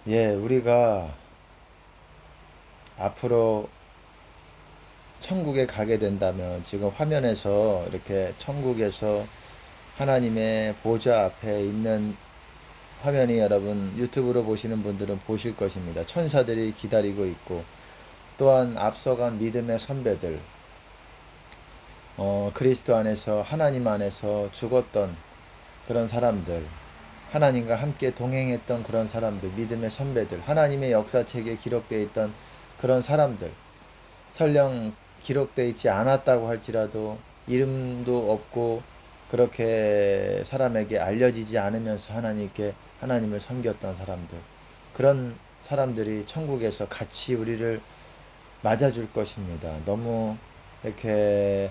우리가 앞으로 천국에 가게 된다면 지금 화면에서 이렇게 천국에서 하나님의 보좌 앞에 있는 화면이 여러분 유튜브로 보시는 분들은 보실 것입니다. 천사들이 기다리고 있고 또한 앞서간 믿음의 선배들, 그리스도 안에서 하나님 안에서 죽었던 그런 사람들, 하나님과 함께 동행했던 그런 사람들, 믿음의 선배들, 하나님의 역사책에 기록되어 있던 그런 사람들, 설령 기록되어 있지 않았다고 할지라도 이름도 없고 그렇게 사람에게 알려지지 않으면서 하나님을 섬겼던 사람들, 그런 사람들이 천국에서 같이 우리를 맞아줄 것입니다. 너무 이렇게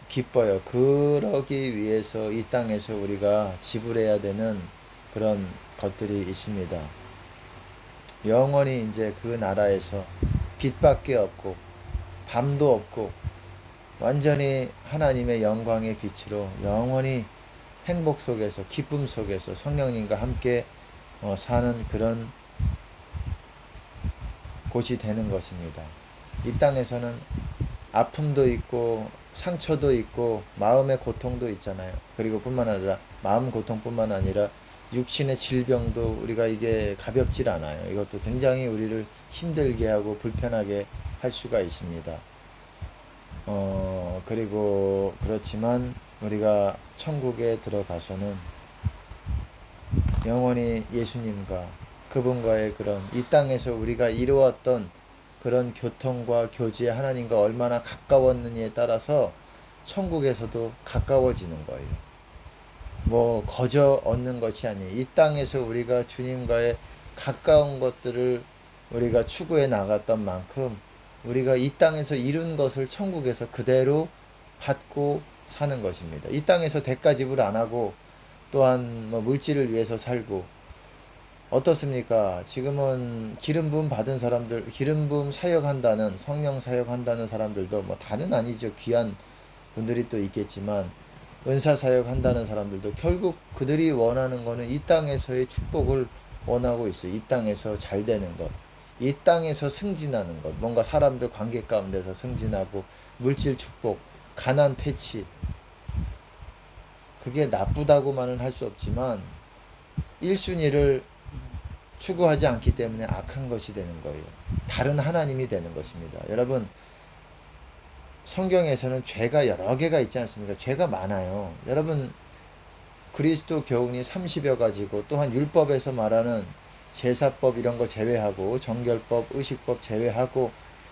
기뻐요. 그러기 위해서 이 땅에서 우리가 지불해야 되는 그런 것들이 있습니다. 영원히 이제 그 나라에서 빛밖에 없고 밤도 없고 완전히 하나님의 영광의 빛으로 영원히 행복 속에서 기쁨 속에서 성령님과 함께 사는 그런 곳이 되는 것입니다. 이 땅에서는 아픔도 있고 상처도 있고 마음의 고통도 있잖아요. 그리고 뿐만 아니라 마음 고통뿐만 아니라 육신의 질병도 우리가 이게 가볍질 않아요. 이것도 굉장히 우리를 힘들게 하고 불편하게 할 수가 있습니다. 그리고 그렇지만 우리가 천국에 들어가서는 영원히 예수님과 그분과의 그런 이 땅에서 우리가 이루었던 그런 교통과 교제 하나님과 얼마나 가까웠느냐에 따라서 천국에서도 가까워지는 거예요. 뭐 거저 얻는 것이 아니에요. 이 땅에서 우리가 주님과의 가까운 것들을 우리가 추구해 나갔던 만큼 우리가 이 땅에서 이룬 것을 천국에서 그대로 받고 사는 것입니다. 이 땅에서 대가 지불 안 하고 또한 뭐 물질을 위해서 살고 어떻습니까? 지금은 기름 부음 받은 사람들, 기름 부음 사역한다는 성령 사역한다는 사람들도 뭐 다는 아니죠. 귀한 분들이 또 있겠지만 은사 사역한다는 사람들도 결국 그들이 원하는 거는 이 땅에서의 축복을 원하고 있어요. 이 땅에서 잘 되는 것, 이 땅에서 승진하는 것, 뭔가 사람들 관계 가운데서 승진하고 물질 축복, 가난 퇴치. 그게 나쁘다고만은 할 수 없지만 1순위를 추구하지 않기 때문에 악한 것이 되는 거예요. 다른 하나님이 되는 것입니다. 여러분, 성경에서는 죄가 여러 개가 있지 않습니까? 죄가 많아요. 여러분, 그리스도 교훈이 30여 가지고 또한 율법에서 말하는 제사법 이런 거 제외하고 정결법, 의식법 제외하고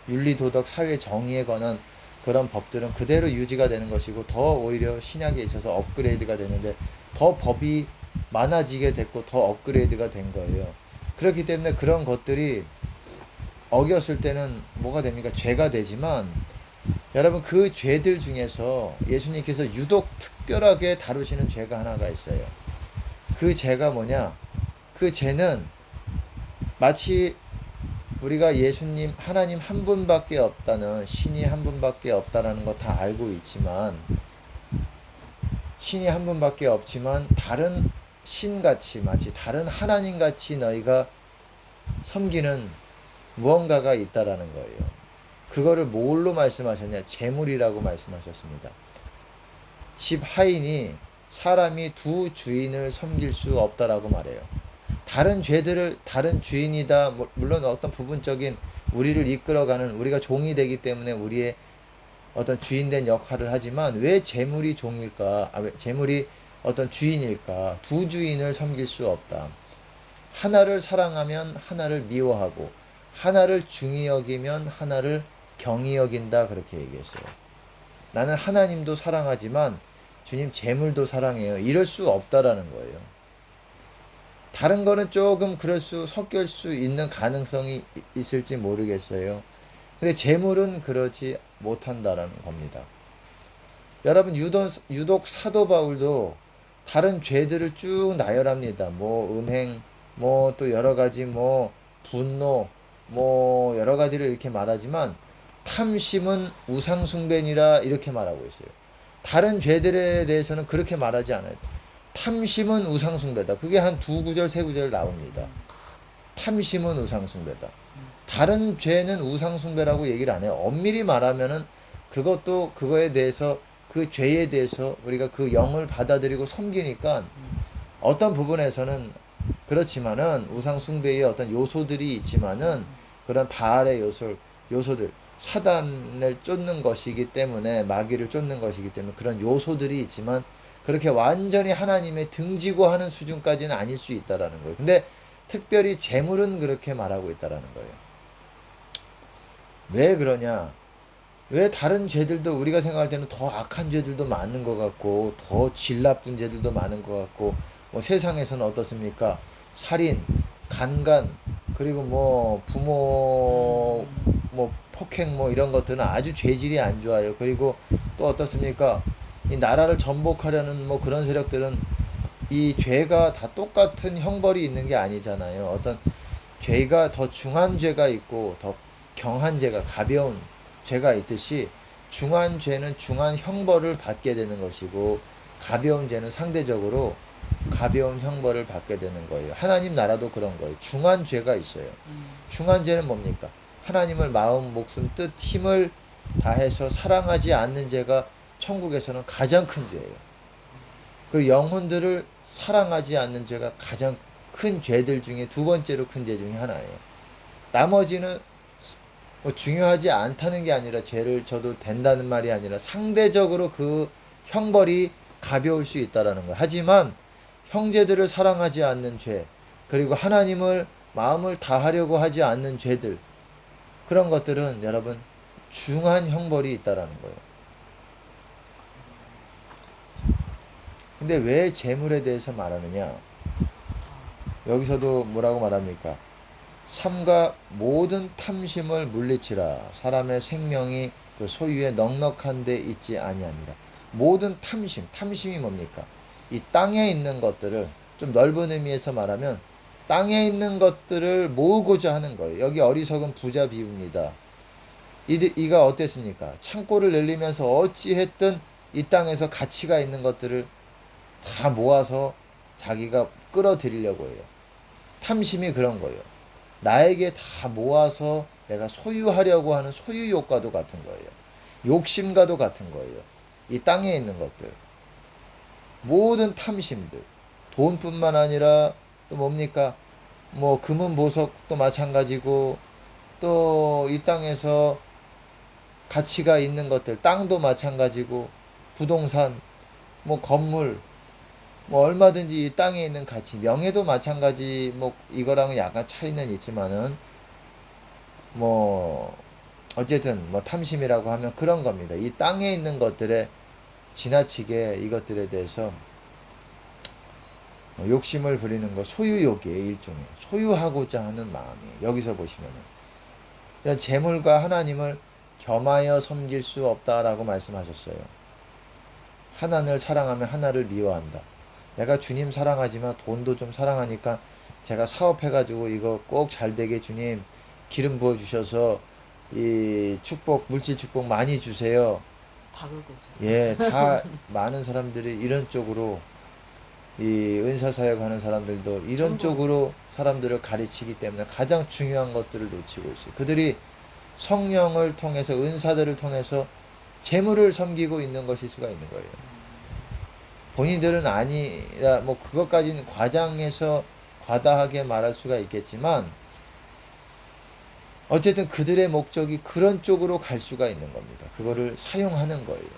윤리도덕, 사회 정의에 관한 그런 법들은 그대로 유지가 되는 것이고 더 오히려 신약에 있어서 업그레이드가 되는데 더 법이 많아지게 됐고 더 업그레이드가 된 거예요. 그렇기 때문에 그런 것들이 어겼을 때는 뭐가 됩니까? 죄가 되지만 여러분 그 죄들 중에서 예수님께서 유독 특별하게 다루시는 죄가 하나가 있어요. 그 죄가 뭐냐? 그 죄는 마치 우리가 예수님 하나님 한 분밖에 없다는 신이 한 분밖에 없다라는 거 다 알고 있지만 신이 한 분밖에 없지만 다른 신같이 마치 다른 하나님같이 너희가 섬기는 무언가가 있다라는 거예요. 그거를 뭘로 말씀하셨냐? 재물이라고 말씀하셨습니다. 집 하인이 사람이 두 주인을 섬길 수 없다라고 말해요. 다른 죄들을 다른 주인이다. 물론 어떤 부분적인 우리를 이끌어가는 우리가 종이 되기 때문에 우리의 어떤 주인된 역할을 하지만 왜 재물이 종일까? 왜 재물이 어떤 주인일까? 두 주인을 섬길 수 없다. 하나를 사랑하면 하나를 미워하고 하나를 중히 여기면 하나를 경히 여긴다 그렇게 얘기했어요. 나는 하나님도 사랑하지만 주님 재물도 사랑해요. 이럴 수 없다라는 거예요. 다른 거는 조금 섞일 수 있는 가능성이 있을지 모르겠어요. 근데 재물은 그러지 못한다라는 겁니다. 여러분 유독 사도 바울도 다른 죄들을 쭉 나열합니다. 뭐 음행, 뭐 또 여러 가지 뭐 분노, 뭐 여러 가지를 이렇게 말하지만 탐심은 우상숭배니라 이렇게 말하고 있어요. 다른 죄들에 대해서는 그렇게 말하지 않아요. 탐심은 우상숭배다. 그게 한 두 구절, 세 구절 나옵니다. 탐심은 우상숭배다. 다른 죄는 우상숭배라고 얘기를 안 해요. 엄밀히 말하면은 그것도 그거에 대해서 그 죄에 대해서 우리가 그 영을 받아들이고 섬기니까 어떤 부분에서는 그렇지만은 우상숭배의 어떤 요소들이 있지만은 그런 바알의 요소들 사단을 쫓는 것이기 때문에 마귀를 쫓는 것이기 때문에 그런 요소들이 있지만 그렇게 완전히 하나님의 등지고 하는 수준까지는 아닐 수 있다라는 거예요. 근데 특별히 재물은 그렇게 말하고 있다라는 거예요. 왜 그러냐? 왜 다른 죄들도 우리가 생각할 때는 더 악한 죄들도 많은 것 같고 더 질 나쁜 죄들도 많은 것 같고 뭐 세상에서는 어떻습니까? 살인, 간간 그리고 뭐 부모 뭐 폭행 뭐 이런 것들은 아주 죄질이 안 좋아요. 그리고 또 어떻습니까? 이 나라를 전복하려는 뭐 그런 세력들은 이 죄가 다 똑같은 형벌이 있는 게 아니잖아요. 어떤 죄가 더 중한 죄가 있고 더 경한 죄가 가벼운 죄가 있듯이 중한 죄는 중한 형벌을 받게 되는 것이고 가벼운 죄는 상대적으로 가벼운 형벌을 받게 되는 거예요. 하나님 나라도 그런 거예요. 중한 죄가 있어요. 중한 죄는 뭡니까? 하나님을 마음, 목숨, 뜻, 힘을 다해서 사랑하지 않는 죄가 천국에서는 가장 큰 죄예요. 그리고 영혼들을 사랑하지 않는 죄가 가장 큰 죄들 중에 두 번째로 큰 죄 중에 하나예요. 나머지는 뭐 중요하지 않다는 게 아니라 죄를 져도 된다는 말이 아니라 상대적으로 그 형벌이 가벼울 수 있다라는 거예요. 하지만 형제들을 사랑하지 않는 죄, 그리고 하나님을 마음을 다하려고 하지 않는 죄들, 그런 것들은 여러분 중한 형벌이 있다라는 거예요. 근데 왜 재물에 대해서 말하느냐? 여기서도 뭐라고 말합니까? 삼가 모든 탐심을 물리치라. 사람의 생명이 그 소유에 넉넉한 데 있지 아니하니라. 모든 탐심, 탐심이 뭡니까? 이 땅에 있는 것들을 좀 넓은 의미에서 말하면 땅에 있는 것들을 모으고자 하는 거예요. 여기 어리석은 부자 비유입니다. 이가 어땠습니까? 창고를 열리면서 어찌했든 이 땅에서 가치가 있는 것들을 다 모아서 자기가 끌어들이려고 해요. 탐심이 그런 거예요. 나에게 다 모아서 내가 소유하려고 하는 소유욕과도 같은 거예요. 욕심과도 같은 거예요. 이 땅에 있는 것들. 모든 탐심들. 돈뿐만 아니라 또 뭡니까? 뭐 금은 보석도 마찬가지고 또 이 땅에서 가치가 있는 것들, 땅도 마찬가지고 부동산, 뭐 건물, 뭐 얼마든지 이 땅에 있는 가치, 명예도 마찬가지. 뭐 이거랑은 약간 차이는 있지만은 뭐 어쨌든 뭐 탐심이라고 하면 그런 겁니다. 이 땅에 있는 것들에 지나치게 이것들에 대해서 욕심을 부리는 거, 소유욕이에요. 일종의 소유하고자 하는 마음이에요. 여기서 보시면은 이런 재물과 하나님을 겸하여 섬길 수 없다라고 말씀하셨어요. 하나를 사랑하면 하나를 미워한다. 내가 주님 사랑하지만 돈도 좀 사랑하니까 제가 사업해가지고 이거 꼭 잘되게 주님 기름 부어주셔서 이 축복, 물질 축복 많이 주세요. 다 그거죠. 예, 다 많은 사람들이 이런 쪽으로 이 은사사역 하는 사람들도 이런 쪽으로 사람들을 가르치기 때문에 가장 중요한 것들을 놓치고 있어요. 그들이 성령을 통해서 은사들을 통해서 재물을 섬기고 있는 것일 수가 있는 거예요. 본인들은 아니라 뭐 그것까지는 과장해서 과다하게 말할 수가 있겠지만 어쨌든 그들의 목적이 그런 쪽으로 갈 수가 있는 겁니다. 그거를 사용하는 거예요.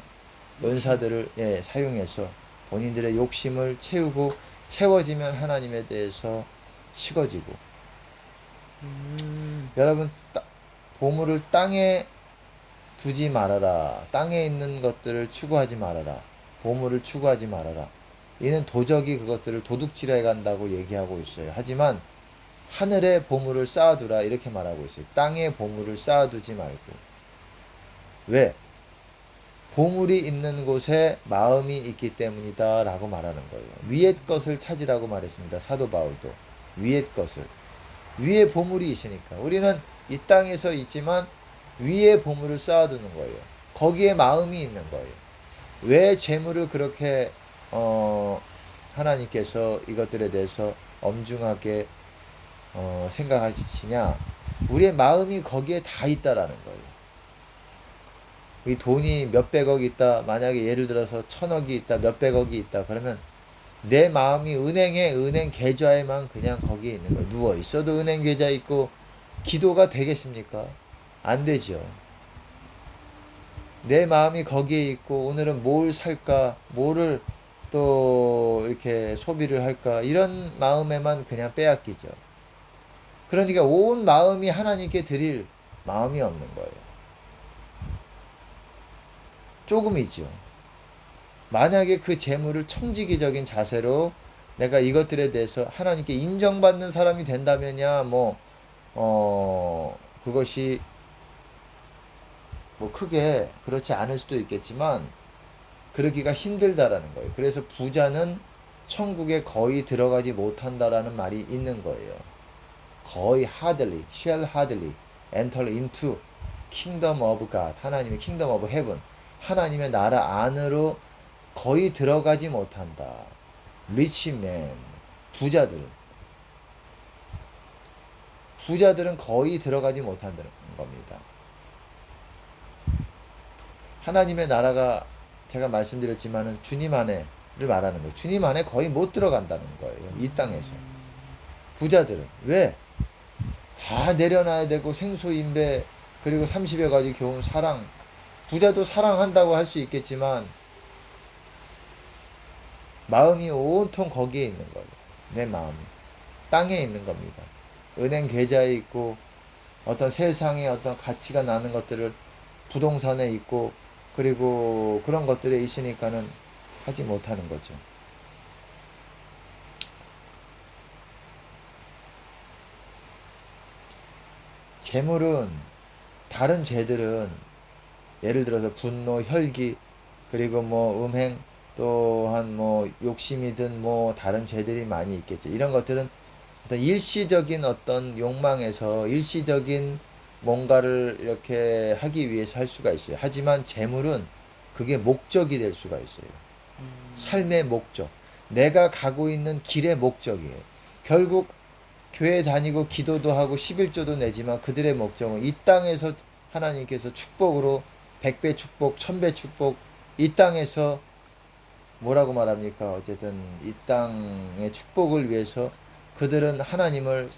은사들을 사용해서 본인들의 욕심을 채우고 채워지면 하나님에 대해서 식어지고 여러분 보물을 땅에 두지 말아라. 땅에 있는 것들을 추구하지 말아라. 보물을 추구하지 말아라. 이는 도적이 그것들을 도둑질해 간다고 얘기하고 있어요. 하지만 하늘에 보물을 쌓아두라 이렇게 말하고 있어요. 땅에 보물을 쌓아두지 말고. 왜? 보물이 있는 곳에 마음이 있기 때문이다 라고 말하는 거예요. 위의 것을 찾으라고 말했습니다. 사도 바울도. 위의 것을. 위에 보물이 있으니까. 우리는 이 땅에서 있지만 위에 보물을 쌓아두는 거예요. 거기에 마음이 있는 거예요. 왜 재물을 그렇게 하나님께서 이것들에 대해서 엄중하게 생각하시냐? 우리의 마음이 거기에 다 있다라는 거예요. 이 돈이 몇백억 있다. 만약에 예를 들어서 천억이 있다. 몇백억이 있다. 그러면 내 마음이 은행 계좌에만 그냥 거기에 있는 거예요. 누워 있어도 은행 계좌 있고 기도가 되겠습니까? 안 되죠. 내 마음이 거기에 있고 오늘은 뭘 살까? 뭐를 또 이렇게 소비를 할까? 이런 마음에만 그냥 빼앗기죠. 그러니까 온 마음이 하나님께 드릴 마음이 없는 거예요. 조금이죠. 만약에 그 재물을 청지기적인 자세로 내가 이것들에 대해서 하나님께 인정받는 사람이 된다면야 그것이 뭐 크게 그렇지 않을 수도 있겠지만 그러기가 힘들다라는 거예요. 그래서 부자는 천국에 거의 들어가지 못한다라는 말이 있는 거예요. 거의 hardly, shall hardly enter into kingdom of God, 하나님의 kingdom of heaven, 하나님의 나라 안으로 거의 들어가지 못한다. rich man, 부자들은 거의 들어가지 못한다는 겁니다. 하나님의 나라가 제가 말씀드렸지만은 주님 안에를 말하는 거예요. 주님 안에 거의 못 들어간다는 거예요. 이 땅에서. 부자들은 왜? 다 내려놔야 되고 생소인배 그리고 30여 가지 교훈 사랑. 부자도 사랑한다고 할 수 있겠지만 마음이 온통 거기에 있는 거예요. 내 마음이 땅에 있는 겁니다. 은행 계좌에 있고 어떤 세상에 어떤 가치가 나는 것들을 부동산에 있고 그리고 그런 것들에 있으니까는 하지 못하는 거죠. 재물은 다른 죄들은 예를 들어서 분노, 혈기 그리고 뭐 음행 또한 뭐 욕심이든 뭐 다른 죄들이 많이 있겠죠. 이런 것들은 어떤 일시적인 어떤 욕망에서 일시적인 뭔가를 이렇게 하기 위해서 할 수가 있어요. 하지만 재물은 그게 목적이 될 수가 있어요. 삶의 목적. 내가 가고 있는 길의 목적이에요. 결국 교회 다니고 기도도 하고 11조도 내지만 그들의 목적은 이 땅에서 하나님께서 축복으로 100배 축복, 1000배 축복 이 땅에서 뭐라고 말합니까? 어쨌든 이 땅의 축복을 위해서 그들은 하나님을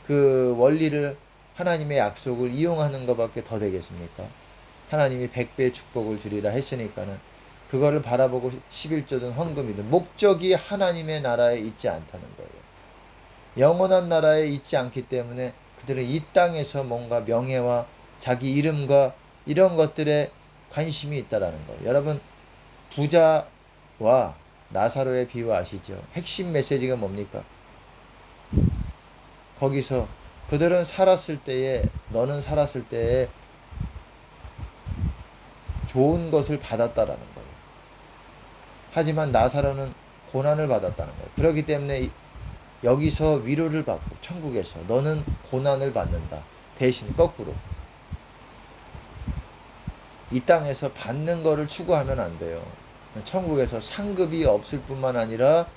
그 원리를 하나님의 약속을 이용하는 것밖에 더 되겠습니까? 하나님이 100배의 축복을 주리라 했으니까는 그거를 바라보고 11조든 헌금이든 목적이 하나님의 나라에 있지 않다는 거예요. 영원한 나라에 있지 않기 때문에 그들은 이 땅에서 뭔가 명예와 자기 이름과 이런 것들에 관심이 있다라는 거예요. 여러분 부자와 나사로의 비유 아시죠? 핵심 메시지가 뭡니까? 거기서 그들은 살았을 때에 너는 살았을 때에 좋은 것을 받았다라는 거예요. 하지만 나사로는 고난을 받았다는 거예요. 그렇기 때문에 여기서 위로를 받고 천국에서 너는 고난을 받는다. 대신 거꾸로 이 땅에서 받는 거를 추구하면 안 돼요. 천국에서 상급이 없을 뿐만 아니라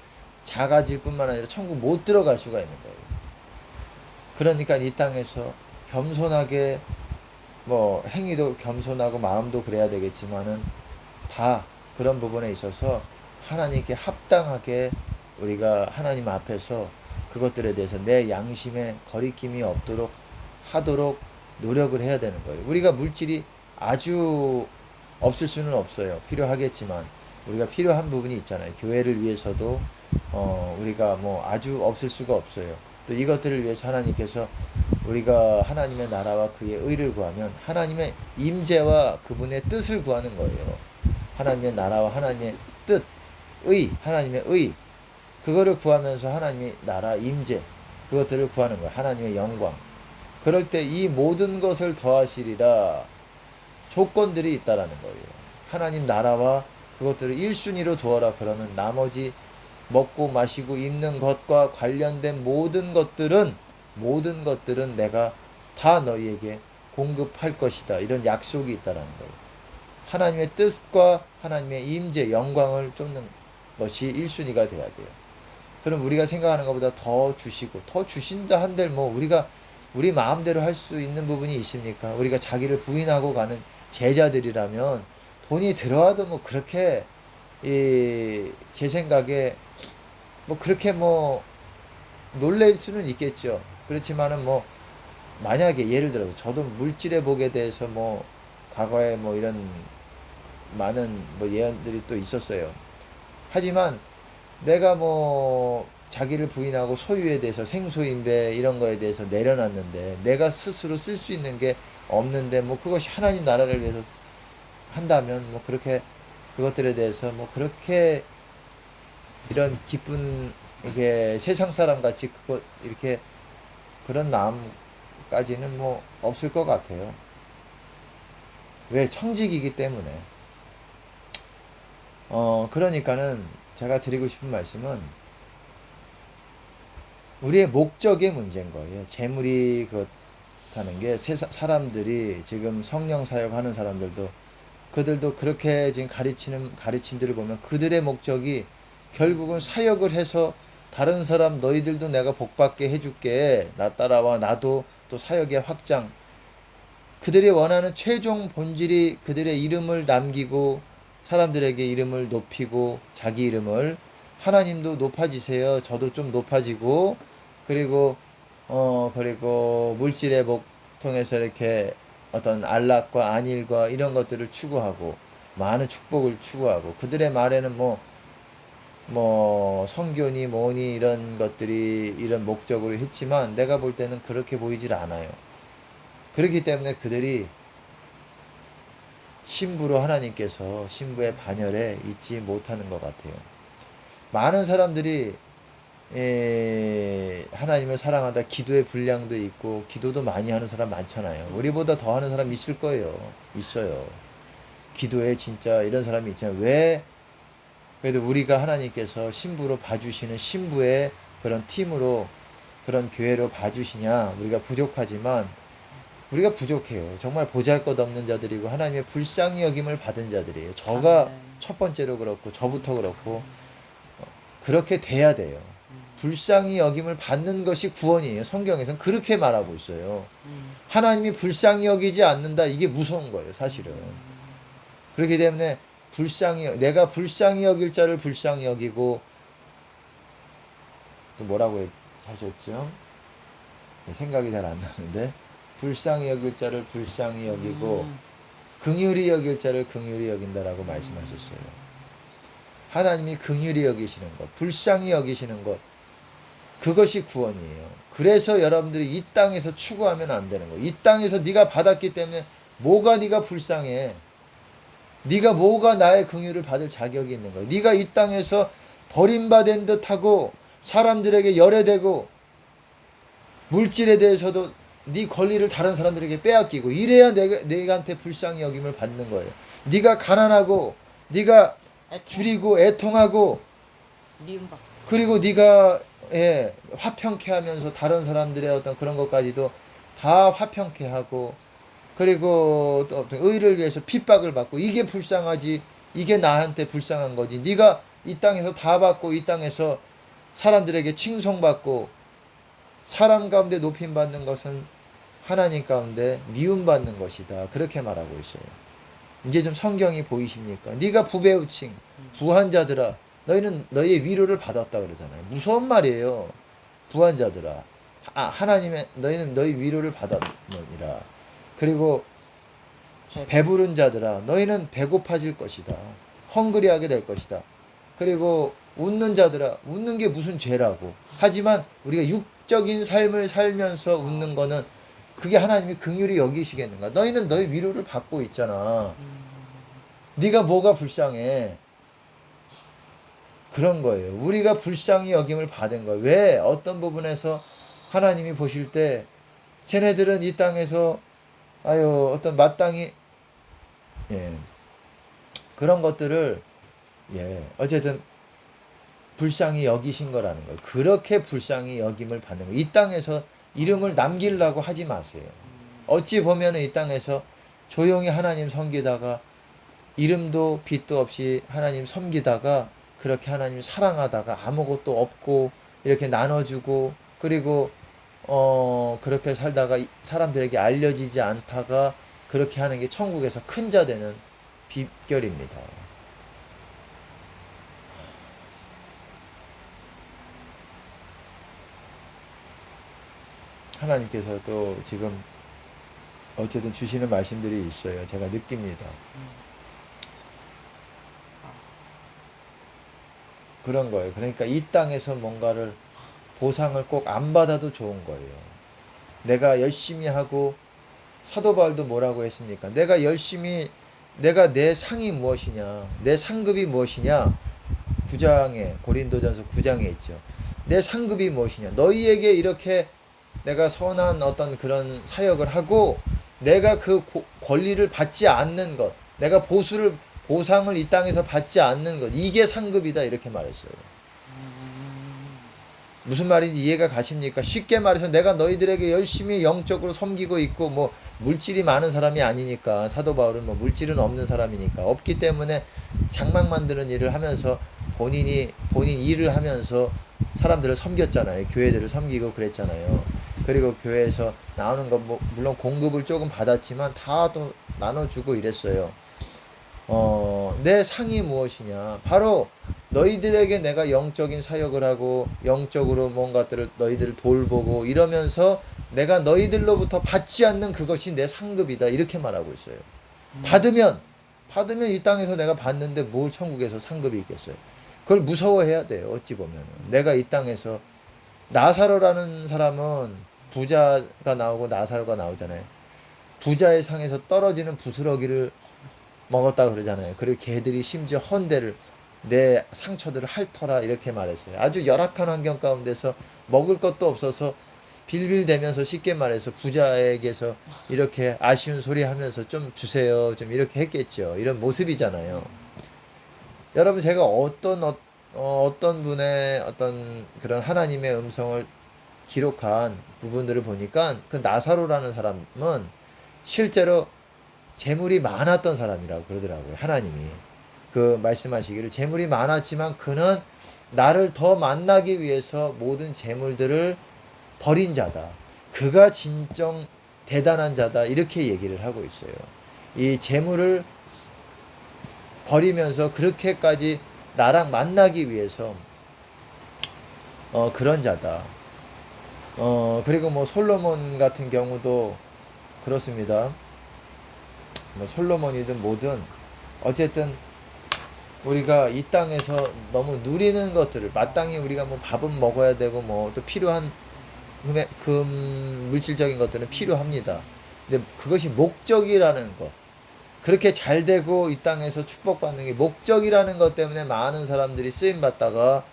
작아질 뿐만 아니라 천국 못 들어갈 수가 있는 거예요. 그러니까 이 땅에서 겸손하게 뭐 행위도 겸손하고 마음도 그래야 되겠지만은 다 그런 부분에 있어서 하나님께 합당하게 우리가 하나님 앞에서 그것들에 대해서 내 양심에 거리낌이 없도록 하도록 노력을 해야 되는 거예요. 우리가 물질이 아주 없을 수는 없어요. 필요하겠지만 우리가 필요한 부분이 있잖아요. 교회를 위해서도 우리가 뭐 아주 없을 수가 없어요. 또 이것들을 위해서 하나님께서 우리가 하나님의 나라와 그의 의를 구하면 하나님의 임재와 그분의 뜻을 구하는 거예요. 하나님의 나라와 하나님의 뜻, 하나님의 의 그거를 구하면서 하나님의 나라 임재 그것들을 구하는 거예요. 하나님의 영광. 그럴 때 이 모든 것을 더하시리라 조건들이 있다라는 거예요. 하나님 나라와 그것들을 1순위로 두어라 그러면 나머지 먹고 마시고 입는 것과 관련된 모든 것들은 내가 다 너희에게 공급할 것이다. 이런 약속이 있다라는 거예요. 하나님의 뜻과 하나님의 임재 영광을 쫓는 것이 1순위가 돼야 돼요. 그럼 우리가 생각하는 것보다 더 주시고, 더 주신다 한들 뭐 우리가 우리 마음대로 할 수 있는 부분이 있습니까? 우리가 자기를 부인하고 가는 제자들이라면 돈이 들어와도 뭐 그렇게 제 생각에 뭐 그렇게 뭐 놀랄 수는 있겠죠. 그렇지만은 뭐 만약에 예를 들어서 저도 물질의 복에 대해서 뭐 과거에 뭐 이런 많은 뭐 예언들이 또 있었어요. 하지만 내가 뭐 자기를 부인하고 소유에 대해서 생소인배 이런 거에 대해서 내려놨는데 내가 스스로 쓸 수 있는 게 없는데 뭐 그것이 하나님 나라를 위해서 한다면 뭐 그렇게 그것들에 대해서 뭐 그렇게 이런 기쁜 이게 세상 사람 같이 그거 이렇게 그런 마음까지는 뭐 없을 것 같아요. 왜 청직이기 때문에. 그러니까는 제가 드리고 싶은 말씀은 우리의 목적의 문제인 거예요. 재물이 그렇다는 게 사람들이 지금 성령 사역하는 사람들도 그들도 그렇게 지금 가르치는 가르침들을 보면 그들의 목적이 결국은 사역을 해서 다른 사람 너희들도 내가 복받게 해줄게. 나 따라와. 나도 또 사역의 확장. 그들이 원하는 최종 본질이 그들의 이름을 남기고 사람들에게 이름을 높이고 자기 이름을 하나님도 높아지세요. 저도 좀 높아지고 그리고 물질의 복 통해서 이렇게 어떤 안락과 안일과 이런 것들을 추구하고 많은 축복을 추구하고 그들의 말에는 뭐 성교니 뭐니 이런 것들이 이런 목적으로 했지만 내가 볼 때는 그렇게 보이질 않아요. 그렇기 때문에 그들이 신부로 하나님께서 신부의 반열에 있지 못하는 것 같아요. 많은 사람들이 하나님을 사랑하다 기도의 분량도 있고 기도도 많이 하는 사람 많잖아요. 우리보다 더 하는 사람 있을 거예요. 있어요. 기도에 진짜 이런 사람이 있잖아요. 왜 그래도 우리가 하나님께서 신부로 봐주시는 신부의 그런 팀으로 그런 교회로 봐주시냐. 우리가 부족하지만 우리가 부족해요. 정말 보잘것없는 자들이고 하나님의 불쌍히 여김을 받은 자들이에요. 저가 첫 번째로 그렇고 저부터 그렇고 그렇게 돼야 돼요. 불쌍히 여김을 받는 것이 구원이에요. 성경에서는 그렇게 말하고 있어요. 하나님이 불쌍히 여기지 않는다. 이게 무서운 거예요. 사실은. 그렇기 때문에 내가 불쌍히 여길 자를 불쌍히 여기고 또 뭐라고 하셨죠? 생각이 잘 안 나는데 불쌍히 여길 자를 불쌍히 여기고 긍휼히 여길 자를 긍휼히 여긴다라고 말씀하셨어요. 하나님이 긍휼히 여기시는 것, 불쌍히 여기시는 것, 그것이 구원이에요. 그래서 여러분들이 이 땅에서 추구하면 안 되는 거예요. 이 땅에서 네가 받았기 때문에 뭐가 네가 불쌍해? 네가 뭐가 나의 긍휼을 받을 자격이 있는 거야. 네가 이 땅에서 버림받은 듯하고 사람들에게 열애되고 물질에 대해서도 네 권리를 다른 사람들에게 빼앗기고 이래야 내가한테 불쌍히 여김을 받는 거예요. 네가 가난하고 네가 줄이고 애통하고 그리고 네가 화평케 하면서 다른 사람들의 어떤 그런 것까지도 다 화평케 하고 그리고 또 의를 위해서 핍박을 받고 이게 불쌍하지. 이게 나한테 불쌍한 거지. 네가 이 땅에서 다 받고 이 땅에서 사람들에게 칭송받고 사람 가운데 높임받는 것은 하나님 가운데 미움받는 것이다. 그렇게 말하고 있어요. 이제 좀 성경이 보이십니까? 네가 부배우칭 부한 자들아 너희는 너희의 위로를 받았다 그러잖아요. 무서운 말이에요. 부한 자들아 하나님의 너희는 너희 위로를 받았느니라. 그리고 배부른 자들아 너희는 배고파질 것이다. 헝그리하게 될 것이다. 그리고 웃는 자들아 웃는 게 무슨 죄라고. 하지만 우리가 육적인 삶을 살면서 웃는 거는 그게 하나님이 긍휼히 여기시겠는가. 너희는 너희 위로를 받고 있잖아. 네가 뭐가 불쌍해. 그런 거예요. 우리가 불쌍히 여김을 받은 거예요. 왜? 어떤 부분에서 하나님이 보실 때 쟤네들은 이 땅에서 어떤 마땅히 그런 것들을 어쨌든 불쌍히 여기신 거라는 거예요. 그렇게 불쌍히 여김을 받는 거예요. 이 땅에서 이름을 남기려고 하지 마세요. 어찌 보면 이 땅에서 조용히 하나님 섬기다가 이름도 빚도 없이 하나님 섬기다가 그렇게 하나님이 사랑하다가 아무것도 없고 이렇게 나눠주고 그리고 그렇게 살다가 사람들에게 알려지지 않다가 그렇게 하는 게 천국에서 큰 자 되는 비결입니다. 하나님께서 또 지금 어쨌든 주시는 말씀들이 있어요. 제가 느낍니다. 그런 거예요. 그러니까 이 땅에서 뭔가를 보상을 꼭 안 받아도 좋은 거예요. 내가 열심히 하고 사도 바울도 뭐라고 했습니까? 내가 내 상이 무엇이냐? 내 상급이 무엇이냐? 9장에 고린도전서 9장에 있죠. 내 상급이 무엇이냐? 너희에게 이렇게 내가 선한 어떤 그런 사역을 하고 내가 그 권리를 받지 않는 것, 내가 보상을 이 땅에서 받지 않는 것, 이게 상급이다 이렇게 말했어요. 무슨 말인지 이해가 가십니까? 쉽게 말해서 내가 너희들에게 열심히 영적으로 섬기고 있고 뭐 물질이 많은 사람이 아니니까 사도 바울은 뭐 물질은 없는 사람이니까 없기 때문에 장막 만드는 일을 하면서 본인 일을 하면서 사람들을 섬겼잖아요. 교회들을 섬기고 그랬잖아요. 그리고 교회에서 나오는 건 뭐 물론 공급을 조금 받았지만 다 또 나눠주고 이랬어요. 내 상이 무엇이냐? 바로 너희들에게 내가 영적인 사역을 하고 영적으로 뭔가들을 너희들을 돌보고 이러면서 내가 너희들로부터 받지 않는 그것이 내 상급이다 이렇게 말하고 있어요. 받으면 이 땅에서 내가 받는데 뭘 천국에서 상급이 있겠어요. 그걸 무서워해야 돼요. 어찌 보면 내가 이 땅에서 나사로라는 사람은 부자가 나오고 나사로가 나오잖아요. 부자의 상에서 떨어지는 부스러기를 먹었다 그러잖아요. 그리고 걔들이 심지어 헌대를 내 상처들을 핥어라 이렇게 말했어요. 아주 열악한 환경 가운데서 먹을 것도 없어서 빌빌대면서 쉽게 말해서 부자에게서 이렇게 아쉬운 소리 하면서 좀 주세요 좀 이렇게 했겠죠. 이런 모습이잖아요. 여러분 제가 어떤 분의 어떤 그런 하나님의 음성을 기록한 부분들을 보니까 그 나사로라는 사람은 실제로 재물이 많았던 사람이라고 그러더라고요. 하나님이 그 말씀하시기를 재물이 많았지만 그는 나를 더 만나기 위해서 모든 재물들을 버린 자다. 그가 진정 대단한 자다. 이렇게 얘기를 하고 있어요. 이 재물을 버리면서 그렇게까지 나랑 만나기 위해서 그런 자다. 그리고 뭐 솔로몬 같은 경우도 그렇습니다. 뭐 솔로몬이든 뭐든 어쨌든 우리가 이 땅에서 너무 누리는 것들을 마땅히 우리가 뭐 밥은 먹어야 되고 뭐 또 필요한 물질적인 것들은 필요합니다. 근데 그것이 목적이라는 것, 그렇게 잘 되고 이 땅에서 축복받는 게 목적이라는 것 때문에 많은 사람들이 쓰임 받다가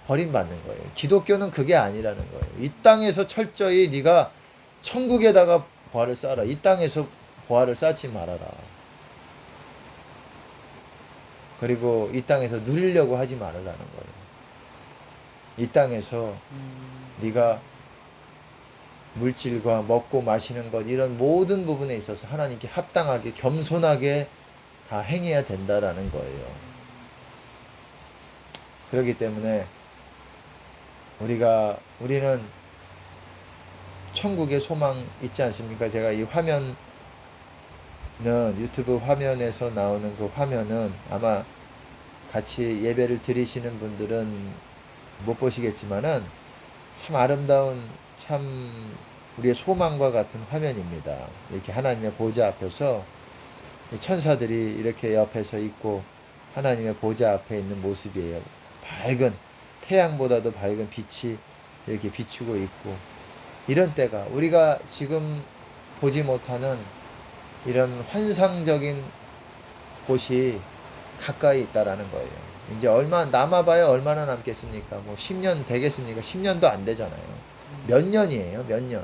버림받는 거예요. 기독교는 그게 아니라는 거예요. 이 땅에서 철저히 네가 천국에다가 보화를 쌓아라. 이 땅에서 보화를 쌓지 말아라. 그리고 이 땅에서 누리려고 하지 말으라는 거예요. 이 땅에서 네가 물질과 먹고 마시는 것 이런 모든 부분에 있어서 하나님께 합당하게 겸손하게 다 행해야 된다라는 거예요. 그렇기 때문에 우리는 천국의 소망 있지 않습니까? 제가 이 화면은 유튜브 화면에서 나오는 그 화면은 아마 같이 예배를 드리시는 분들은 못 보시겠지만은 참 아름다운 참 우리의 소망과 같은 화면입니다. 이렇게 하나님의 보좌 앞에서 천사들이 이렇게 옆에서 있고 하나님의 보좌 앞에 있는 모습이에요. 밝은 태양보다도 밝은 빛이 이렇게 비추고 있고 이런 때가 우리가 지금 보지 못하는 이런 환상적인 곳이 가까이 있다라는 거예요. 이제 남아봐야 얼마나 남겠습니까? 뭐 10년 되겠습니까? 10년도 안 되잖아요. 몇 년이에요? 몇 년.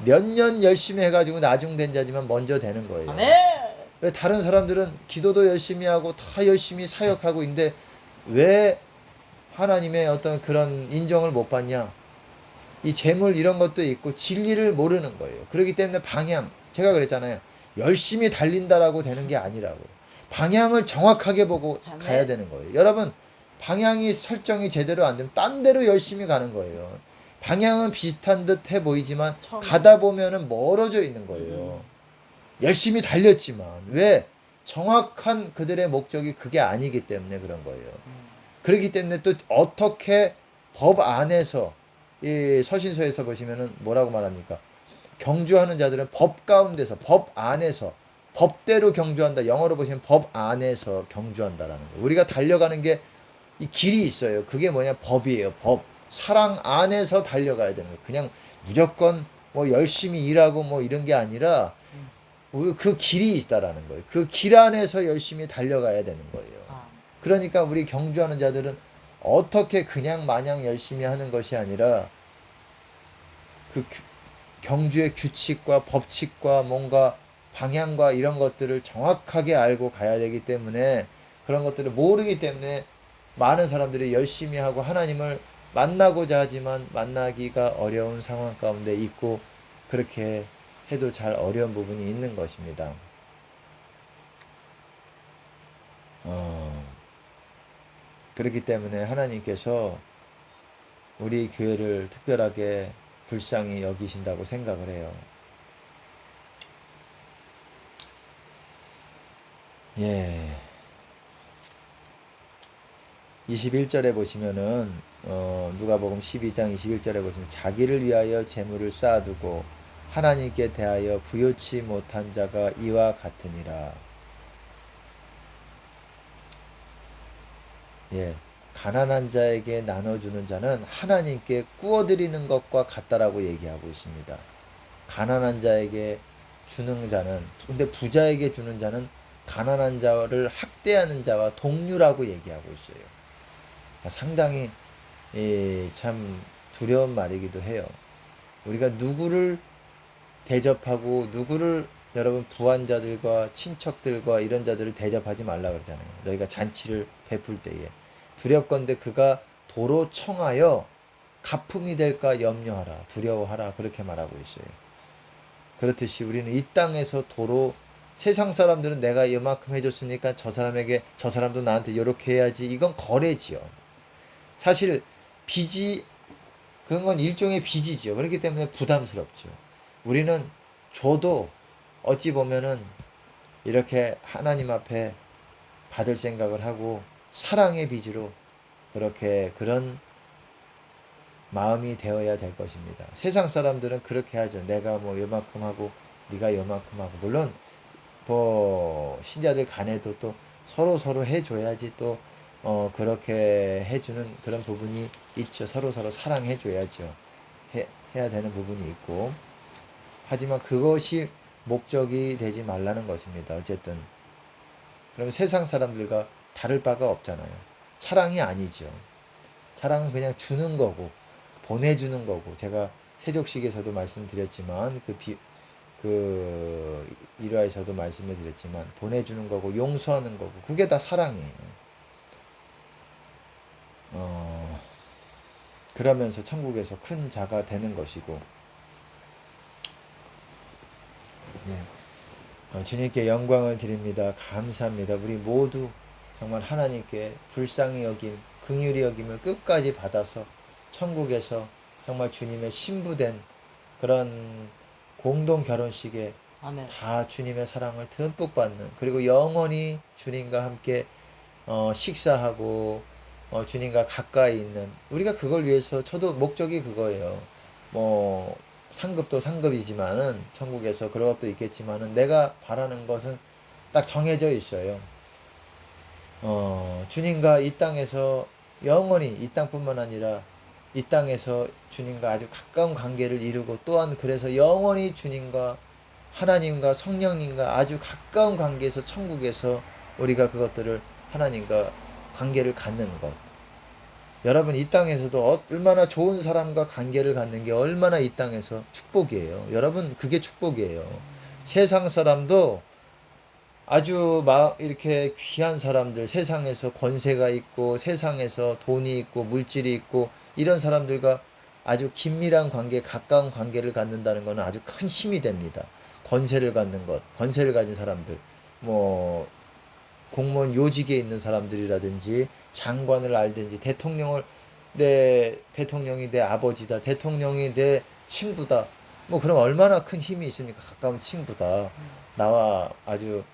몇 년 열심히 해가지고 나중된 자지만 먼저 되는 거예요. 왜 다른 사람들은 기도도 열심히 하고 다 열심히 사역하고 있는데 왜 하나님의 어떤 그런 인정을 못 받냐? 이 재물 이런 것도 있고 진리를 모르는 거예요. 그렇기 때문에 제가 그랬잖아요. 열심히 달린다라고 되는 게 아니라고. 방향을 정확하게 보고 가야 되는 거예요. 여러분 방향이 설정이 제대로 안 되면 딴 데로 열심히 가는 거예요. 방향은 비슷한 듯 해 보이지만 처음에. 가다 보면은 멀어져 있는 거예요. 열심히 달렸지만 왜? 정확한 그들의 목적이 그게 아니기 때문에 그런 거예요. 그렇기 때문에 또 어떻게 법 안에서 이 서신서에서 보시면은 뭐라고 말합니까? 경주하는 자들은 법 가운데서 법 안에서 법대로 경주한다. 영어로 보시면 법 안에서 경주한다라는 거예요. 우리가 달려가는 게 이 길이 있어요. 그게 뭐냐? 법이에요. 법. 사랑 안에서 달려가야 되는 거예요. 그냥 무조건 뭐 열심히 일하고 뭐 이런 게 아니라 그 길이 있다라는 거예요. 그 길 안에서 열심히 달려가야 되는 거예요. 아, 그러니까 우리 경주하는 자들은 어떻게 그냥 마냥 열심히 하는 것이 아니라 그 경주의 규칙과 법칙과 뭔가 방향과 이런 것들을 정확하게 알고 가야 되기 때문에 그런 것들을 모르기 때문에 많은 사람들이 열심히 하고 하나님을 만나고자 하지만 만나기가 어려운 상황 가운데 있고 그렇게 해도 잘 어려운 부분이 있는 것입니다. 그렇기 때문에 하나님께서 우리 교회를 특별하게 불쌍히 여기신다고 생각을 해요. 예. 21절에 보시면은 누가복음 12장 21절에 보시면 자기를 위하여 재물을 쌓아두고 하나님께 대하여 부요치 못한 자가 이와 같으니라. 예. 가난한 자에게 나눠주는 자는 하나님께 꾸어드리는 것과 같다라고 얘기하고 있습니다. 가난한 자에게 주는 자는, 근데 부자에게 주는 자는 가난한 자를 학대하는 자와 동류라고 얘기하고 있어요. 상당히 참 두려운 말이기도 해요. 우리가 누구를 대접하고 누구를 여러분 부한자들과 친척들과 이런 자들을 대접하지 말라 그러잖아요. 너희가 잔치를 베풀 때에 두렵건대 그가 도로 청하여 가품이 될까 염려하라 두려워하라 그렇게 말하고 있어요. 그렇듯이 우리는 이 땅에서 도로 세상 사람들은 내가 이만큼 해줬으니까 저 사람에게 저 사람도 나한테 이렇게 해야지 이건 거래지요. 사실 빚이 그런 건 일종의 빚이죠. 그렇기 때문에 부담스럽죠. 우리는 줘도 어찌 보면은 이렇게 하나님 앞에 받을 생각을 하고 사랑의 빚으로 그렇게 그런 마음이 되어야 될 것입니다. 세상 사람들은 그렇게 하죠. 내가 뭐 요만큼 하고 네가 요만큼 하고 물론 뭐 신자들 간에도 또 서로 해줘야지 또 그렇게 해주는 그런 부분이 있죠. 서로 사랑해줘야죠. 해야 되는 부분이 있고 하지만 그것이 목적이 되지 말라는 것입니다. 어쨌든 그럼 세상 사람들과 다를 바가 없잖아요. 사랑이 아니죠. 사랑은 그냥 주는 거고 보내주는 거고 제가 세족식에서도 말씀드렸지만 그 일화에서도 말씀을 드렸지만 보내주는 거고 용서하는 거고 그게 다 사랑이에요. 그러면서 천국에서 큰 자가 되는 것이고 주님께 영광을 드립니다. 감사합니다. 우리 모두 정말 하나님께 불쌍히 여김 긍휼히 여김을 끝까지 받아서 천국에서 정말 주님의 신부된 그런 공동 결혼식에 아멘. 다 주님의 사랑을 듬뿍 받는 그리고 영원히 주님과 함께 식사하고 주님과 가까이 있는 우리가 그걸 위해서 저도 목적이 그거예요. 뭐 상급도 상급이지만은 천국에서 그런 것도 있겠지만은 내가 바라는 것은 딱 정해져 있어요. 주님과 이 땅에서 영원히 이 땅뿐만 아니라 이 땅에서 주님과 아주 가까운 관계를 이루고 또한 그래서 영원히 주님과 하나님과 성령님과 아주 가까운 관계에서 천국에서 우리가 그것들을 하나님과 관계를 갖는 것. 여러분 이 땅에서도 얼마나 좋은 사람과 관계를 갖는 게 얼마나 이 땅에서 축복이에요. 여러분 그게 축복이에요. 세상 사람도 아주 이렇게 귀한 사람들 세상에서 권세가 있고 세상에서 돈이 있고 물질이 있고 이런 사람들과 아주 긴밀한 관계 가까운 관계를 갖는다는 것은 아주 큰 힘이 됩니다. 권세를 갖는 것 권세를 가진 사람들 뭐 공무원 요직에 있는 사람들이라든지 장관을 알든지 대통령이 내 아버지다, 대통령이 내 친구다. 뭐 그럼 얼마나 큰 힘이 있습니까? 가까운 친구다. 나와 아주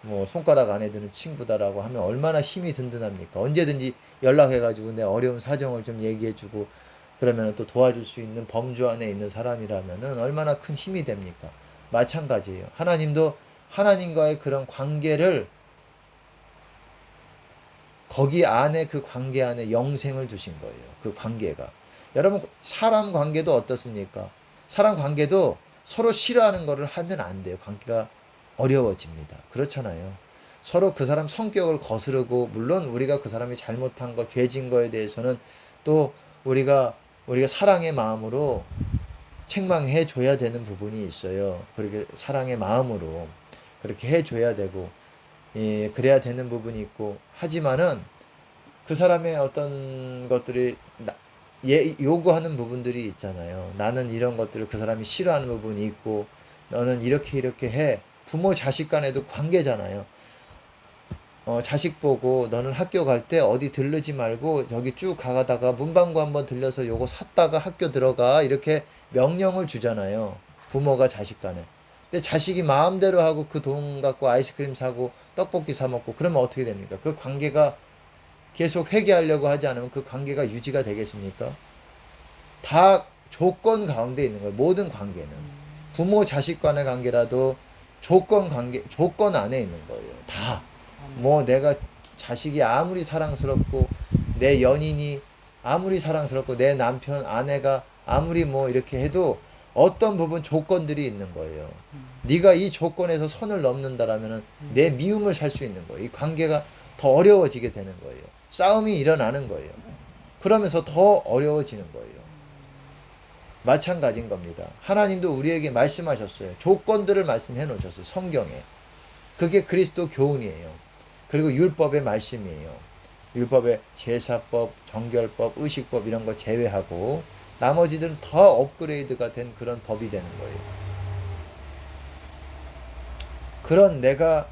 뭐 손가락 안에 드는 친구다라고 하면 얼마나 힘이 든든합니까? 언제든지 연락해가지고 내 어려운 사정을 좀 얘기해주고 그러면 또 도와줄 수 있는 범주 안에 있는 사람이라면은 얼마나 큰 힘이 됩니까? 마찬가지예요. 하나님도 하나님과의 그런 관계를 거기 안에 그 관계 안에 영생을 두신 거예요. 그 관계가. 여러분 사람 관계도 어떻습니까? 사람 관계도 서로 싫어하는 거를 하면 안 돼요. 관계가 어려워집니다. 그렇잖아요. 서로 그 사람 성격을 거스르고 물론 우리가 그 사람이 잘못한 거, 죄진 거에 대해서는 또 우리가 사랑의 마음으로 책망해 줘야 되는 부분이 있어요. 그렇게 사랑의 마음으로 그렇게 해 줘야 되고 예, 그래야 되는 부분이 있고 하지만은 그 사람의 어떤 것들이 요구하는 부분들이 있잖아요. 나는 이런 것들을 그 사람이 싫어하는 부분이 있고 너는 이렇게 해. 부모 자식 간에도 관계잖아요. 자식 보고 너는 학교 갈 때 어디 들르지 말고 여기 쭉 가다가 문방구 한번 들려서 요거 샀다가 학교 들어가 이렇게 명령을 주잖아요. 부모가 자식 간에. 근데 자식이 마음대로 하고 그 돈 갖고 아이스크림 사고 떡볶이 사 먹고 그러면 어떻게 됩니까? 그 관계가 계속 회개하려고 하지 않으면 그 관계가 유지가 되겠습니까? 다 조건 가운데 있는 거예요. 모든 관계는. 부모 자식 간의 관계라도 조건 안에 있는 거예요. 다. 뭐 내가 자식이 아무리 사랑스럽고 내 연인이 아무리 사랑스럽고 내 남편 아내가 아무리 뭐 이렇게 해도 어떤 부분 조건들이 있는 거예요. 네가 이 조건에서 선을 넘는다라면은 내 미움을 살 수 있는 거예요. 이 관계가 더 어려워지게 되는 거예요. 싸움이 일어나는 거예요. 그러면서 더 어려워지는 거예요. 마찬가지인 겁니다. 하나님도 우리에게 말씀하셨어요. 조건들을 말씀해 놓으셨어요. 성경에. 그게 그리스도 교훈이에요. 그리고 율법의 말씀이에요. 율법의 제사법, 정결법, 의식법 이런 거 제외하고 나머지들은 더 업그레이드가 된 그런 법이 되는 거예요. 그런 내가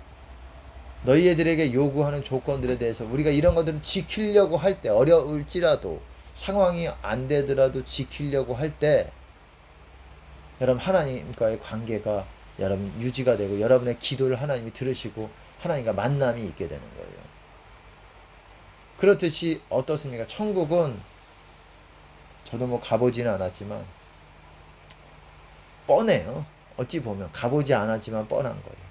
너희들에게 요구하는 조건들에 대해서 우리가 이런 것들을 지키려고 할 때 어려울지라도 상황이 안 되더라도 지키려고 할 때 여러분 하나님과의 관계가 여러분 유지가 되고 여러분의 기도를 하나님이 들으시고 하나님과 만남이 있게 되는 거예요. 그렇듯이 어떻습니까? 천국은 저도 뭐 가보지는 않았지만 뻔해요. 어찌 보면 가보지 않았지만 뻔한 거예요.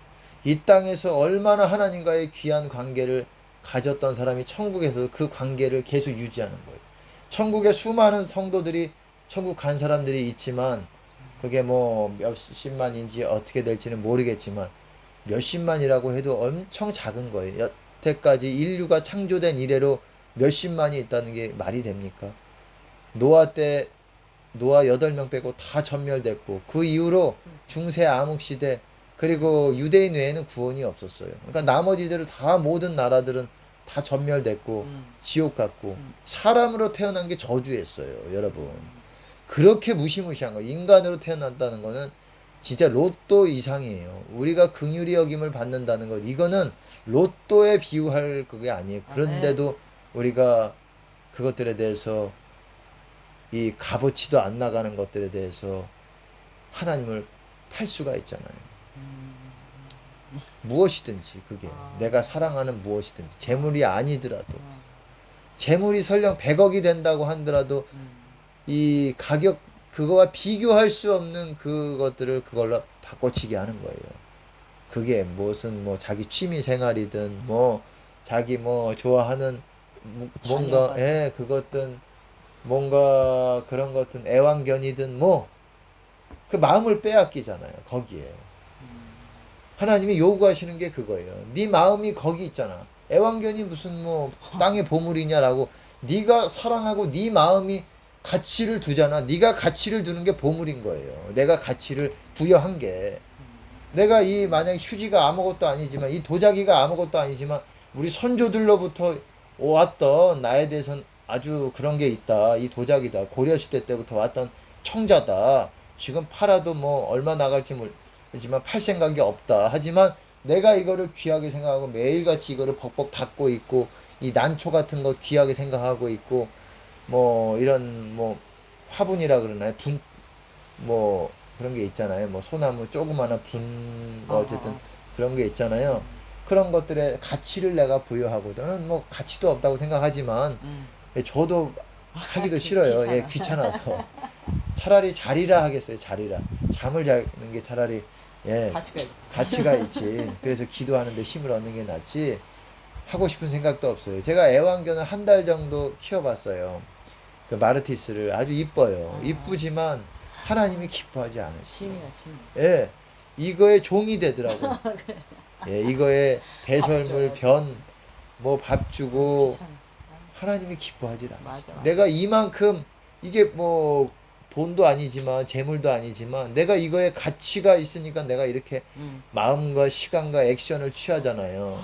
이 땅에서 얼마나 하나님과의 귀한 관계를 가졌던 사람이 천국에서 그 관계를 계속 유지하는 거예요. 천국에 수많은 성도들이 천국 간 사람들이 있지만 그게 뭐 몇십만인지 어떻게 될지는 모르겠지만 몇십만이라고 해도 엄청 작은 거예요. 여태까지 인류가 창조된 이래로 몇십만이 있다는 게 말이 됩니까? 노아 때 노아 8명 빼고 다 전멸됐고 그 이후로 중세 암흑 시대 그리고 유대인 외에는 구원이 없었어요. 그러니까 나머지들을 다 모든 나라들은 다 전멸됐고 지옥 갔고 사람으로 태어난 게 저주였어요, 여러분. 그렇게 무시무시한 거. 인간으로 태어난다는 거는 진짜 로또 이상이에요. 우리가 긍휼히 여김을 받는다는 것 이거는 로또에 비유할 그게 아니에요. 그런데도 우리가 그것들에 대해서 이 값어치도 안 나가는 것들에 대해서 하나님을 팔 수가 있잖아요. 무엇이든지 그게 내가 사랑하는 무엇이든지 재물이 아니더라도 재물이 설령 100억이 된다고 하더라도 이 가격 그거와 비교할 수 없는 그것들을 그걸로 바꿔치기 하는 거예요. 그게 무슨 뭐 자기 취미 생활이든 뭐 자기 뭐 좋아하는 뭔가 그것든 뭔가 그런 것든 애완견이든 뭐 그 마음을 빼앗기잖아요. 거기에. 하나님이 요구하시는 게 그거예요. 네 마음이 거기 있잖아. 애완견이 무슨 뭐 땅의 보물이냐라고 네가 사랑하고 네 마음이 가치를 두잖아. 네가 가치를 두는 게 보물인 거예요. 내가 가치를 부여한 게 내가 이 만약 휴지가 아무것도 아니지만 이 도자기가 아무것도 아니지만 우리 선조들로부터 왔던 나에 대해서는 아주 그런 게 있다. 이 도자기다. 고려시대 때부터 왔던 청자다. 지금 팔아도 뭐 얼마 나갈지 모르지만 팔 생각이 없다. 하지만 내가 이거를 귀하게 생각하고 매일같이 이거를 벅벅 닫고 있고 이 난초 같은 거 귀하게 생각하고 있고 뭐 이런 뭐 화분이라 그러나요? 분 뭐 그런 게 있잖아요. 뭐 소나무 조그마한 분 어, 뭐 어, 어쨌든 어. 그런 게 있잖아요. 그런 것들의 가치를 내가 부여하고 저는 뭐 가치도 없다고 생각하지만 음. 예, 저도 하기도 싫어요. 예, 귀찮아. 귀찮아서. 차라리 자리라 하겠어요. 자리라. 잠을 자는 게 차라리 예, 가치가 있지. 가치가 있지. 그래서 기도하는데 힘을 얻는 게 낫지. 하고 싶은 생각도 없어요. 제가 애완견을 한 달 정도 키워봤어요. 그 마르티스를 아주 이뻐요. 어, 이쁘지만 하나님이 기뻐하지 않으시더라고요. 취미야, 취미. 예, 이거에 종이 되더라고요. 예, 이거에 밥 배설물, 줘야지, 이제. 변, 뭐 밥 주고 귀찮아. 하나님이 기뻐하지 맞아, 않으시더라고요. 맞아. 내가 이만큼 이게 뭐 돈도 아니지만 재물도 아니지만 내가 이거에 가치가 있으니까 내가 이렇게 음. 마음과 시간과 액션을 취하잖아요.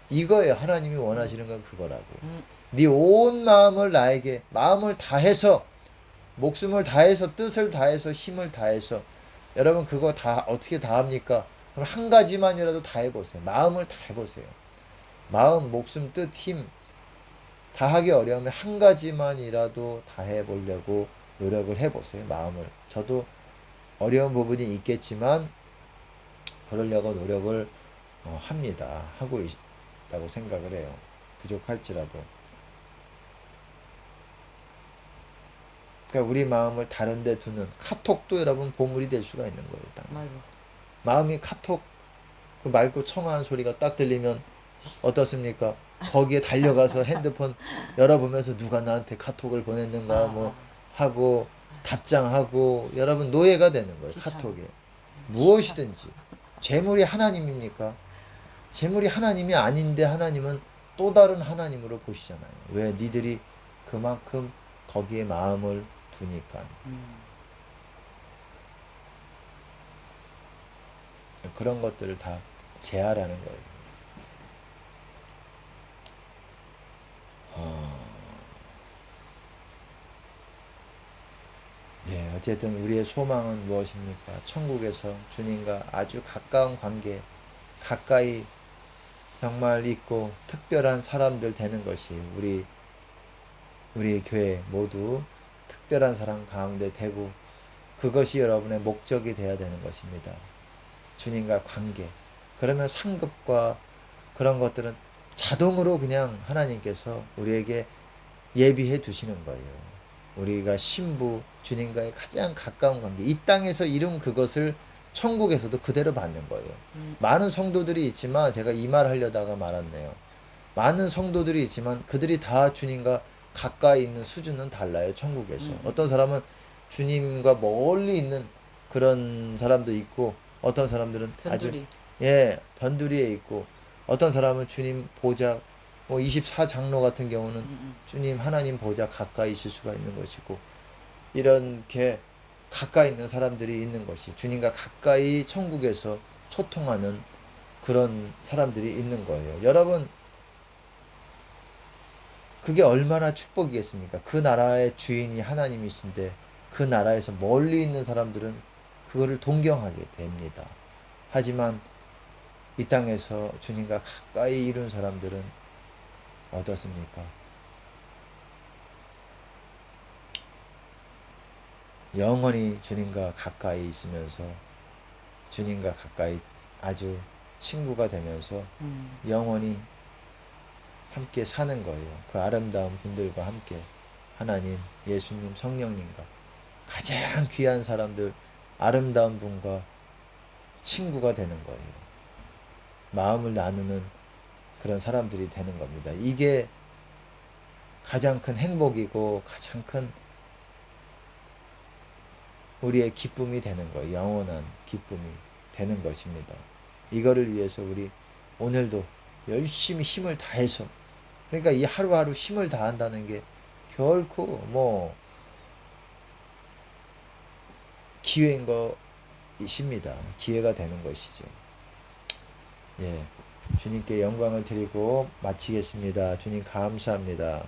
이거예요. 하나님이 음. 원하시는 건 그거라고. 음. 네 온 마음을 나에게 마음을 다해서 목숨을 다해서 뜻을 다해서 힘을 다해서 여러분 그거 다 어떻게 다 합니까? 그럼 한 가지만이라도 다 해보세요. 마음을 다 해보세요. 마음, 목숨, 뜻, 힘 다 하기 어려우면 한 가지만이라도 다 해보려고 노력을 해보세요. 마음을. 저도 어려운 부분이 있겠지만 그러려고 노력을 합니다. 하고 있다고 생각을 해요. 부족할지라도. 그러니까 우리 마음을 다른 데 두는 카톡도 여러분 보물이 될 수가 있는 거예요. 딱. 맞아. 마음이 카톡 그 맑고 청아한 소리가 딱 들리면 어떻습니까? 거기에 달려가서 핸드폰 열어보면서 누가 나한테 카톡을 아, 보냈는가 뭐 아. 하고 답장하고 여러분 노예가 되는 거예요. 귀찮아. 카톡에. 귀찮아. 무엇이든지. 재물이 하나님입니까? 재물이 하나님이 아닌데 하나님은 또 다른 하나님으로 보시잖아요. 왜? 니들이 그만큼 거기에 마음을 두니까. 음. 그런 것들을 다 제하라는 거예요. 어, 예, 어쨌든 우리의 소망은 무엇입니까? 천국에서 주님과 아주 가까운 관계, 가까이 정말 있고 특별한 사람들 되는 것이 우리 교회 모두 특별한 사람 가운데 되고 그것이 여러분의 목적이 되어야 되는 것입니다. 주님과 관계. 그러면 상급과 그런 것들은 자동으로 그냥 하나님께서 우리에게 예비해 두시는 거예요. 우리가 신부, 주님과의 가장 가까운 관계. 이 땅에서 이룬 그것을 천국에서도 그대로 받는 거예요. 음. 많은 성도들이 있지만 제가 이 말 하려다가 말았네요. 많은 성도들이 있지만 그들이 다 주님과 가까이 있는 수준은 달라요. 천국에서. 어떤 사람은 주님과 멀리 있는 그런 사람도 있고 어떤 사람들은 아주 변두리. 예, 변두리에 있고 어떤 사람은 주님 보좌 뭐 24장로 같은 경우는 음. 주님 하나님 보좌 가까이 있을 수가 있는 것이고 이렇게 가까이 있는 사람들이 있는 것이 주님과 가까이 천국에서 소통하는 그런 사람들이 있는 거예요. 여러분 그게 얼마나 축복이겠습니까? 그 나라의 주인이 하나님이신데 그 나라에서 멀리 있는 사람들은 그거를 동경하게 됩니다. 하지만 이 땅에서 주님과 가까이 이룬 사람들은 어떻습니까? 영원히 주님과 가까이 있으면서 주님과 가까이 아주 친구가 되면서 음. 영원히 함께 사는 거예요. 그 아름다운 분들과 함께 하나님, 예수님, 성령님과 가장 귀한 사람들, 아름다운 분과 친구가 되는 거예요. 마음을 나누는 그런 사람들이 되는 겁니다. 이게 가장 큰 행복이고 가장 큰 우리의 기쁨이 되는 거예요. 영원한 기쁨이 되는 것입니다. 이거를 위해서 우리 오늘도 열심히 힘을 다해서 그러니까 이 하루하루 힘을 다한다는 게 결코 뭐 기회인 것이십니다. 기회가 되는 것이죠. 예. 주님께 영광을 드리고 마치겠습니다. 주님 감사합니다.